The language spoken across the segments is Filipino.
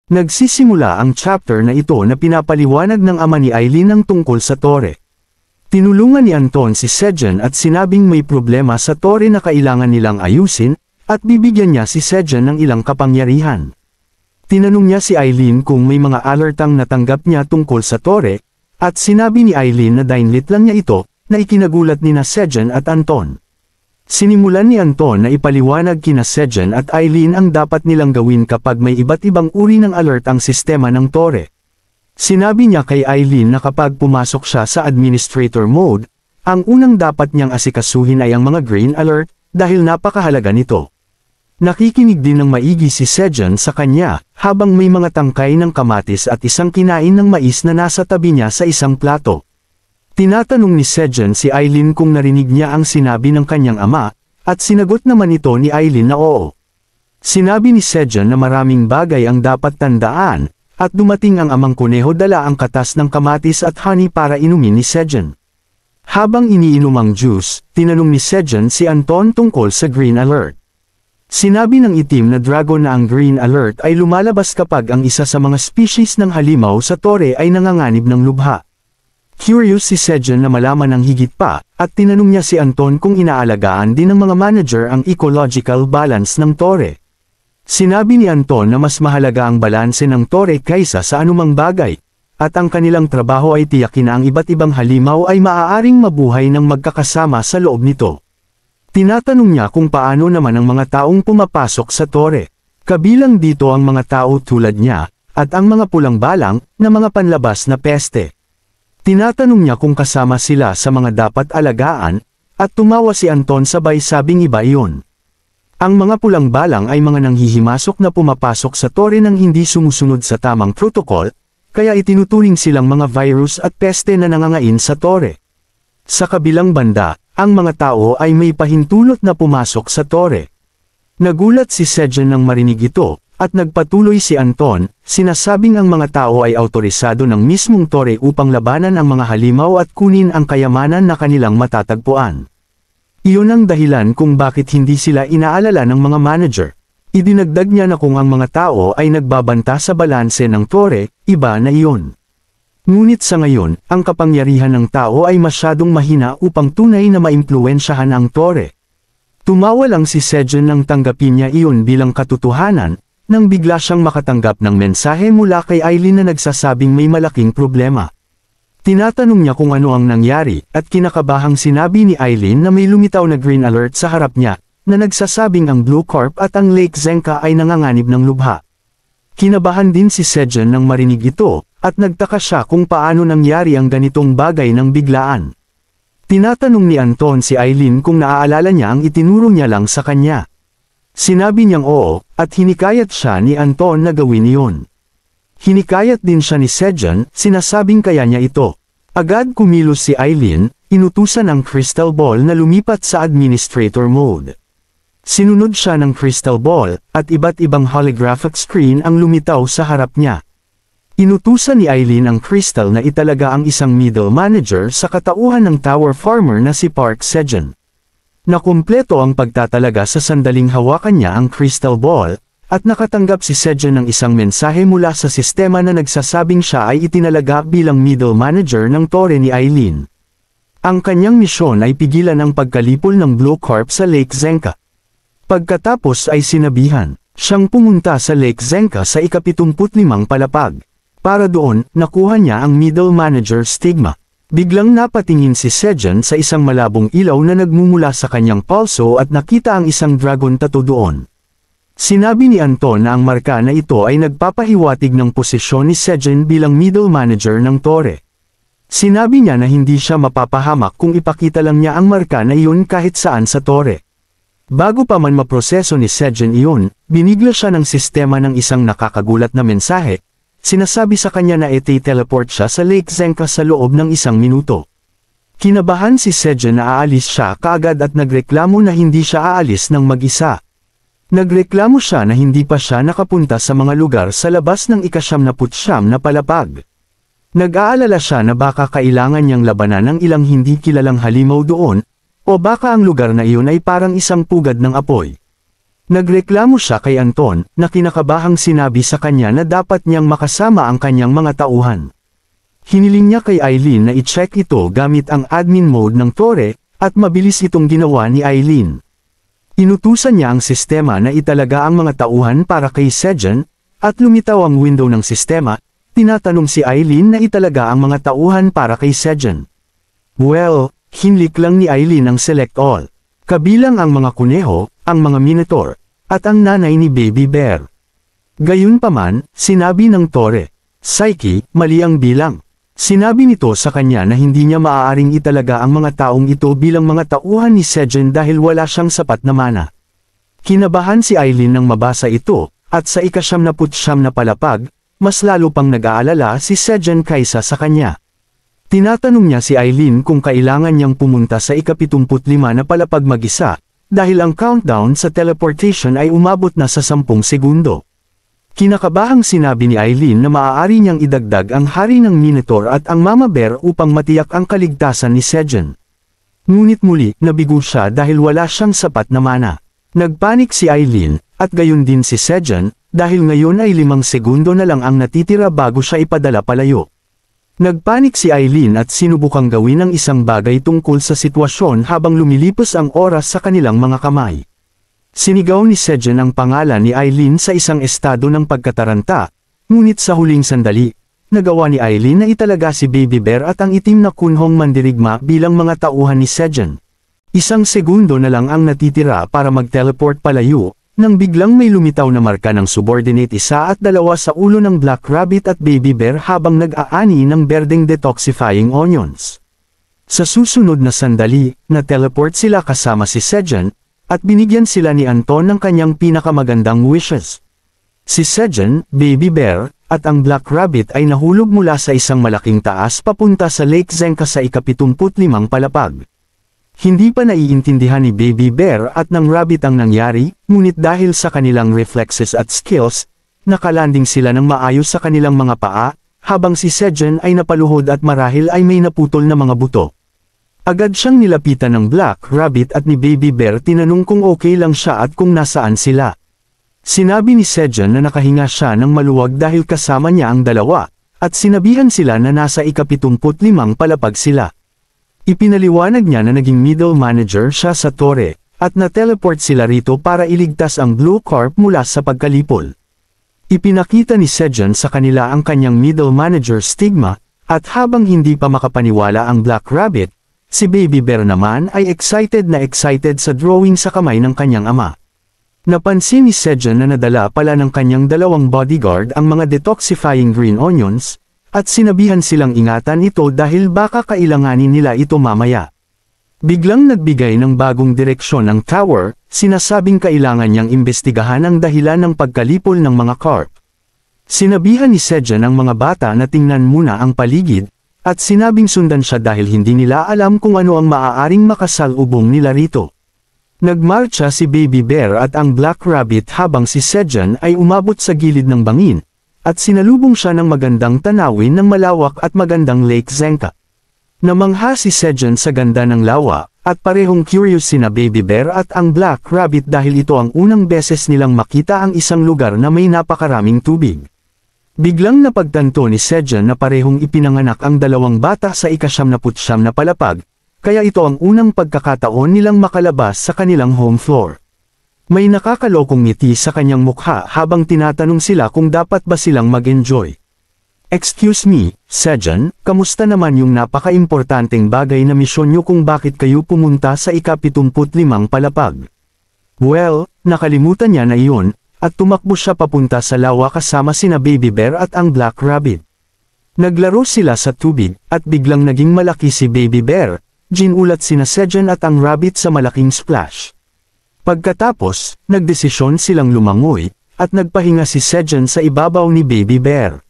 Nagsisimula ang chapter na ito na pinapaliwanag ng ama ni Eileen ang tungkol sa tore. Tinulungan ni Anton si Sejan at sinabing may problema sa tore na kailangan nilang ayusin, at bibigyan niya si Sejan ng ilang kapangyarihan. Tinanong niya si Eileen kung may mga alertang natanggap niya tungkol sa tore, at sinabi ni Eileen na dainlit lang niya ito, na ikinagulat ni Sejan at Anton. Sinimulan ni Anton na ipaliwanag kina Sejan at Eileen ang dapat nilang gawin kapag may iba't ibang uri ng alert ang sistema ng tore. Sinabi niya kay Eileen na kapag pumasok siya sa administrator mode, ang unang dapat niyang asikasuhin ay ang mga green alert, dahil napakahalaga nito. Nakikinig din ng maigi si Sejan sa kanya, habang may mga tangkay ng kamatis at isang kinain ng mais na nasa tabi niya sa isang plato. Tinatanong ni Sejan si Eileen kung narinig niya ang sinabi ng kanyang ama, at sinagot naman ito ni Eileen na oo. Sinabi ni Sejan na maraming bagay ang dapat tandaan, at dumating ang amang kuneho dala ang katas ng kamatis at honey para inumin ni Sejan. Habang iniinom ang juice, tinanong ni Sejan si Anton tungkol sa green alert. Sinabi ng itim na dragon na ang green alert ay lumalabas kapag ang isa sa mga species ng halimaw sa tore ay nanganganib ng lubha. Curious si Sejan na malaman ang higit pa, at tinanong niya si Anton kung inaalagaan din ng mga manager ang ecological balance ng tore. Sinabi ni Anton na mas mahalaga ang balanse ng tore kaysa sa anumang bagay, at ang kanilang trabaho ay tiyakin na ang iba't ibang halimaw ay maaaring mabuhay ng magkakasama sa loob nito. Tinatanong niya kung paano naman ang mga taong pumapasok sa tore. Kabilang dito ang mga tao tulad niya, at ang mga pulang balang, na mga panlabas na peste. Tinatanong niya kung kasama sila sa mga dapat alagaan, at tumawa si Anton sabay sabing iba iyon. Ang mga pulang balang ay mga nanghihimasok na pumapasok sa tore nang hindi sumusunod sa tamang protokol, kaya itinuturing silang mga virus at peste na nangangain sa tore. Sa kabilang banda, ang mga tao ay may pahintulot na pumasok sa tore. Nagulat si Sejan nang marinig ito, at nagpatuloy si Anton, sinasabing ang mga tao ay autorisado ng mismong tore upang labanan ang mga halimaw at kunin ang kayamanan na kanilang matatagpuan. Iyon ang dahilan kung bakit hindi sila inaalala ng mga manager. Idinagdag niya na kung ang mga tao ay nagbabanta sa balanse ng tore, iba na iyon. Ngunit sa ngayon, ang kapangyarihan ng tao ay masyadong mahina upang tunay na maimpluwensyahan ang tore. Tumawa lang si Sejan nang tanggapin niya iyon bilang katotohanan, nang bigla siyang makatanggap ng mensahe mula kay Eileen na nagsasabing may malaking problema. Tinatanong niya kung ano ang nangyari, at kinakabahang sinabi ni Eileen na may lumitaw na green alert sa harap niya, na nagsasabing ang Blue Corp at ang Lake Zenka ay nanganganib ng lubha. Kinabahan din si Sejan nang marinig ito, at nagtaka siya kung paano nangyari ang ganitong bagay ng biglaan. Tinatanong ni Anton si Eileen kung naaalala niya ang itinuro niya lang sa kanya. Sinabi niyang oo, at hinikayat siya ni Anton na gawin iyon. Hinikayat din siya ni Sejan, sinasabing kaya niya ito. Agad kumilos si Eileen, inutusan ang crystal ball na lumipat sa administrator mode. Sinunod siya ng crystal ball, at iba't ibang holographic screen ang lumitaw sa harap niya. Inutusan ni Eileen ang crystal na italaga ang isang middle manager sa katauhan ng tower farmer na si Park Sejan. Nakumpleto ang pagtatalaga sa sandaling hawakan niya ang crystal ball, at nakatanggap si Sejan ng isang mensahe mula sa sistema na nagsasabing siya ay itinalaga bilang middle manager ng tore ni Eileen. Ang kanyang misyon ay pigilan ang pagkalipol ng Blue Corp sa Lake Zenka. Pagkatapos ay sinabihan, siyang pumunta sa Lake Zenka sa ika-75 palapag. Para doon, nakuha niya ang middle manager stigma. Biglang napatingin si Sejan sa isang malabong ilaw na nagmumula sa kanyang palso at nakita ang isang dragon tattoo doon. Sinabi ni Anton na ang marka na ito ay nagpapahiwatig ng posisyon ni Sejan bilang middle manager ng tore. Sinabi niya na hindi siya mapapahamak kung ipakita lang niya ang marka na iyon kahit saan sa tore. Bago pa man maproseso ni Sejan iyon, binigla siya ng sistema ng isang nakakagulat na mensahe. Sinasabi sa kanya na iti-teleport siya sa Lake Zenka sa loob ng 1 minuto. Kinabahan si Sejan na aalis siya kaagad at nagreklamo na hindi siya aalis ng mag-isa. Nagreklamo siya na hindi pa siya nakapunta sa mga lugar sa labas ng ika-79 na palapag. Nag-aalala siya na baka kailangan niyang labanan ng ilang hindi kilalang halimaw doon, o baka ang lugar na iyon ay parang isang pugad ng apoy. Nagreklamo siya kay Anton, na kinakabahang sinabi sa kanya na dapat niyang makasama ang kanyang mga tauhan. Hiniling niya kay Eileen na i-check ito gamit ang admin mode ng Tore, at mabilis itong ginawa ni Eileen. Inutusan niya ang sistema na italaga ang mga tauhan para kay Sejan, at lumitaw ang window ng sistema. Tinatanong si Eileen na italaga ang mga tauhan para kay Sejan. Well, hinlik lang ni Eileen ang select all. Kabilang ang mga kuneho, ang mga minotaur, at ang nanay ni Baby Bear. Gayunpaman, sinabi ng Tore, Psyche, mali ang bilang. Sinabi nito sa kanya na hindi niya maaaring italaga ang mga taong ito bilang mga tauhan ni Sejan dahil wala siyang sapat na mana. Kinabahan si Eileen nang mabasa ito, at sa ika-79 na palapag, mas lalo pang nag-aalala si Sejan kaysa sa kanya. Tinatanong niya si Eileen kung kailangan niyang pumunta sa ika-75 na palapag mag-isa, dahil ang countdown sa teleportation ay umabot na sa 10 segundo. Kinakabahang sinabi ni Eileen na maaari niyang idagdag ang hari ng Minotaur at ang Mama Bear upang matiyak ang kaligtasan ni Sejan. Ngunit muli, nabigo siya dahil wala siyang sapat na mana. Nagpanik si Eileen, at gayon din si Sejan, dahil ngayon ay 5 segundo na lang ang natitira bago siya ipadala palayo. Nagpanik si Eileen at sinubukang gawin ang isang bagay tungkol sa sitwasyon habang lumilipos ang oras sa kanilang mga kamay. Sinigaw ni Sejan ang pangalan ni Eileen sa isang estado ng pagkataranta, ngunit sa huling sandali, nagawa ni Eileen na italaga si Baby Bear at ang itim na kunhong mandirigma bilang mga tauhan ni Sejan. 1 segundo na lang ang natitira para mag-teleport palayo, nang biglang may lumitaw na marka ng subordinate 1 at 2 sa ulo ng Black Rabbit at Baby Bear habang nag-aani ng berdeng detoxifying onions. Sa susunod na sandali, na-teleport sila kasama si Sejan, at binigyan sila ni Anton ng kanyang pinakamagandang wishes. Si Sejan, Baby Bear, at ang Black Rabbit ay nahulog mula sa isang malaking taas papunta sa Lake Zenka sa ika-75 palapag. Hindi pa naiintindihan ni Baby Bear at ng Rabbit ang nangyari, ngunit dahil sa kanilang reflexes at skills, nakalanding sila ng maayos sa kanilang mga paa, habang si Sejan ay napaluhod at marahil ay may naputol na mga buto. Agad siyang nilapitan ng Black Rabbit at ni Baby Bear tinanong kung okay lang siya at kung nasaan sila. Sinabi ni Sejan na nakahinga siya ng maluwag dahil kasama niya ang dalawa, at sinabihan sila na nasa ika-75 palapag sila. Ipinaliwanag niya na naging middle manager siya sa Tore, at na-teleport sila rito para iligtas ang Blue Corp mula sa pagkalipol. Ipinakita ni Sejan sa kanila ang kanyang middle manager stigma, at habang hindi pa makapaniwala ang Black Rabbit, si Baby Bear naman ay excited sa drawing sa kamay ng kanyang ama. Napansin ni Sejan na nadala pala ng kanyang 2 bodyguard ang mga detoxifying green onions, at sinabihan silang ingatan ito dahil baka kailanganin nila ito mamaya. Biglang nagbigay ng bagong direksyon ang tower, sinasabing kailangan niyang imbestigahan ang dahilan ng pagkalipol ng mga corp. Sinabihan ni Sejan ang mga bata na tingnan muna ang paligid, at sinabing sundan siya dahil hindi nila alam kung ano ang maaaring makasalubong nila rito. Nagmarcha si Baby Bear at ang Black Rabbit habang si Sejan ay umabot sa gilid ng bangin, at sinalubong siya ng magandang tanawin ng malawak at magandang Lake Zenka. Namangha si Sejan sa ganda ng lawa, at parehong curious sina Baby Bear at ang Black Rabbit dahil ito ang unang beses nilang makita ang isang lugar na may napakaraming tubig. Biglang napagtanto ni Sejan na parehong ipinanganak ang 2 bata sa ika-79 na palapag, kaya ito ang unang pagkakataon nilang makalabas sa kanilang home floor. May nakakalokong ngiti sa kanyang mukha habang tinatanong sila kung dapat ba silang mag-enjoy. Excuse me, Sejan, kamusta naman yung napaka-importanteng bagay na misyon nyo kung bakit kayo pumunta sa ika-75 palapag? Well, nakalimutan niya na iyon, at tumakbo siya papunta sa lawa kasama sina Baby Bear at ang Black Rabbit. Naglaro sila sa tubig, at biglang naging malaki si Baby Bear, ginulat sina Sejan at ang Rabbit sa malaking splash. Pagkatapos, nagdesisyon silang lumangoy, at nagpahinga si Sejan sa ibabaw ni Baby Bear.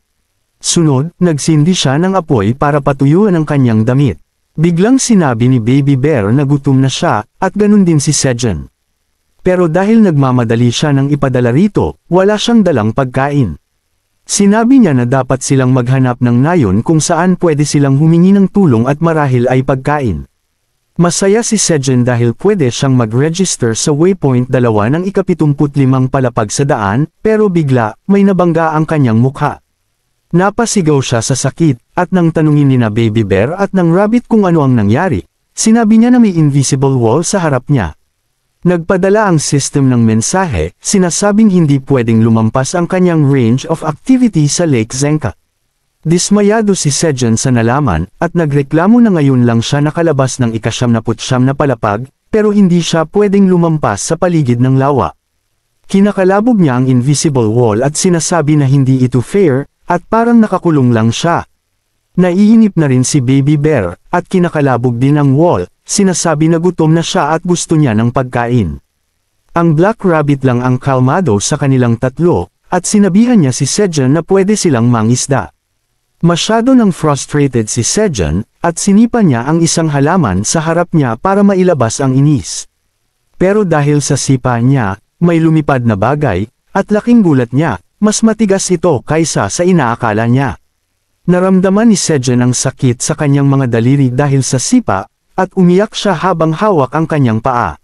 Sunod, nagsindi siya ng apoy para patuyuan ang kanyang damit. Biglang sinabi ni Baby Bear na gutom na siya, at ganun din si Sejan. Pero dahil nagmamadali siya ng ipadala rito, wala siyang dalang pagkain. Sinabi niya na dapat silang maghanap ng nayon kung saan pwede silang humingi ng tulong at marahil ay pagkain. Masaya si Sejun dahil pwede siyang mag-register sa waypoint 2 ng ika-75 palapag sa daan, pero bigla, may nabangga ang kanyang mukha. Napasigaw siya sa sakit, at nang tanungin ni na Baby Bear at ng Rabbit kung ano ang nangyari, sinabi niya na may invisible wall sa harap niya. Nagpadala ang system ng mensahe, sinasabing hindi pwedeng lumampas ang kanyang range of activity sa Lake Zenka. Dismayado si Sejun sa nalaman, at nagreklamo na ngayon lang siya nakalabas ng ika-79 na palapag, pero hindi siya pwedeng lumampas sa paligid ng lawa. Kinakalabog niya ang invisible wall at sinasabi na hindi ito fair, at parang nakakulong lang siya. Naiinip na rin si Baby Bear, at kinakalabog din ang wall, sinasabi na gutom na siya at gusto niya ng pagkain. Ang Black Rabbit lang ang kalmado sa kanilang tatlo, at sinabihan niya si Sejun na pwede silang mangisda. Masyado nang frustrated si Sejun, at sinipa niya ang isang halaman sa harap niya para mailabas ang inis. Pero dahil sa sipa niya, may lumipad na bagay, at laking gulat niya, mas matigas ito kaysa sa inaakala niya. Naramdaman ni Sejun ang sakit sa kanyang mga daliri dahil sa sipa, at umiyak siya habang hawak ang kanyang paa.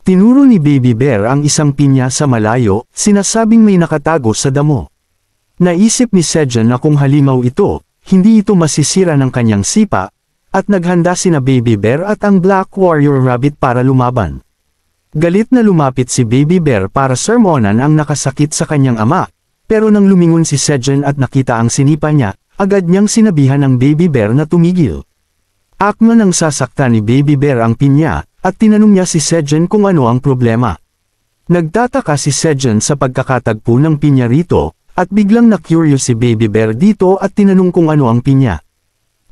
Tinuro ni Baby Bear ang isang pinya sa malayo, sinasabing may nakatago sa damo. Naisip ni Sejun na kung halimaw ito, hindi ito masisira ng kanyang sipa, at naghanda sina Baby Bear at ang Black Warrior Rabbit para lumaban. Galit na lumapit si Baby Bear para sermonan ang nakasakit sa kanyang ama, pero nang lumingon si Sejun at nakita ang sinipa niya, agad niyang sinabihan ng Baby Bear na tumigil. Akma nang sasaktan ni Baby Bear ang pinya, at tinanong niya si Sejun kung ano ang problema. Nagtataka si Sejun sa pagkakatagpo ng pinya rito, at biglang na-curious si Baby Bear dito at tinanong kung ano ang pinya.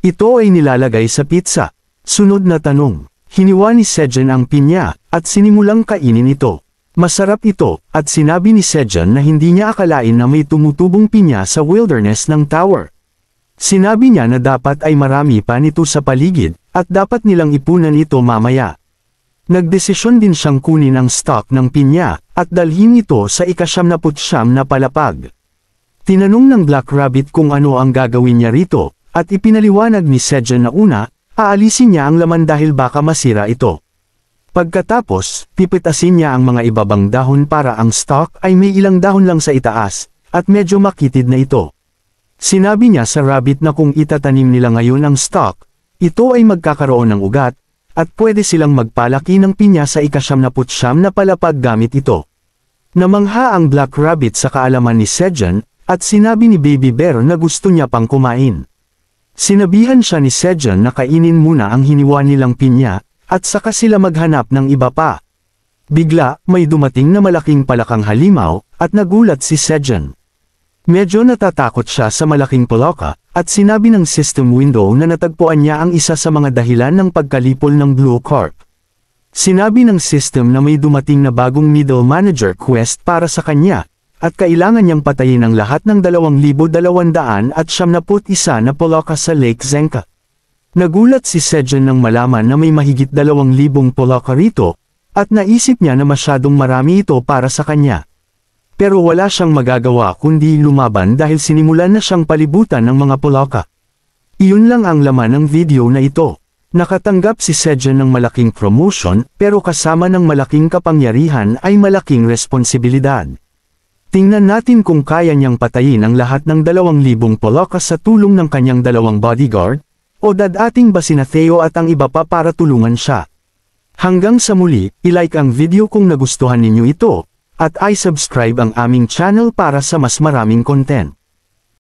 Ito ay nilalagay sa pizza. Sunod na tanong, hiniwa ni Sejun ang pinya, at sinimulang kainin ito. Masarap ito, at sinabi ni Sejun na hindi niya akalain na may tumutubong pinya sa wilderness ng tower. Sinabi niya na dapat ay marami pa nito sa paligid, at dapat nilang ipunan ito mamaya. Nagdesisyon din siyang kunin ang stock ng pinya, at dalhin ito sa ika-79 na palapag. Tinanong ng Black Rabbit kung ano ang gagawin niya rito, at ipinaliwanag ni Sejun na una, aalisin niya ang laman dahil baka masira ito. Pagkatapos, pipitasin niya ang mga ibabang dahon para ang stock ay may ilang dahon lang sa itaas, at medyo makitid na ito. Sinabi niya sa Rabbit na kung itatanim nila ngayon ang stock, ito ay magkakaroon ng ugat, at pwede silang magpalaki ng pinya sa ika-79 na palapag gamit ito. Namangha ang Black Rabbit sa kaalaman ni Sejun, at sinabi ni Baby Bear na gusto niya pang kumain. Sinabihan siya ni Sejun na kainin muna ang hiniwa nilang pinya, at saka sila maghanap ng iba pa. Bigla, may dumating na malaking palakang halimaw, at nagulat si Sejun. Medyo natatakot siya sa malaking pulaka, at sinabi ng system window na natagpuan niya ang isa sa mga dahilan ng pagkalipol ng Blue Corp. Sinabi ng system na may dumating na bagong middle manager quest para sa kanya, at kailangan niyang patayin ang lahat ng 2,271 na pulaka sa Lake Zenka. Nagulat si Sejun nang malaman na may mahigit 2,000 pulaka rito, at naisip niya na masyadong marami ito para sa kanya. Pero wala siyang magagawa kundi lumaban dahil sinimulan na siyang palibutan ng mga pulaka. Iyon lang ang laman ng video na ito. Nakatanggap si Sejun ng malaking promotion, pero kasama ng malaking kapangyarihan ay malaking responsibilidad. Tingnan natin kung kaya niyang patayin ang lahat ng 2,000 pulaka sa tulong ng kanyang 2 bodyguard, o dadating ba sina Theo at ang iba pa para tulungan siya. Hanggang sa muli, ilike ang video kung nagustuhan ninyo ito, at i-subscribe ang aming channel para sa mas maraming content.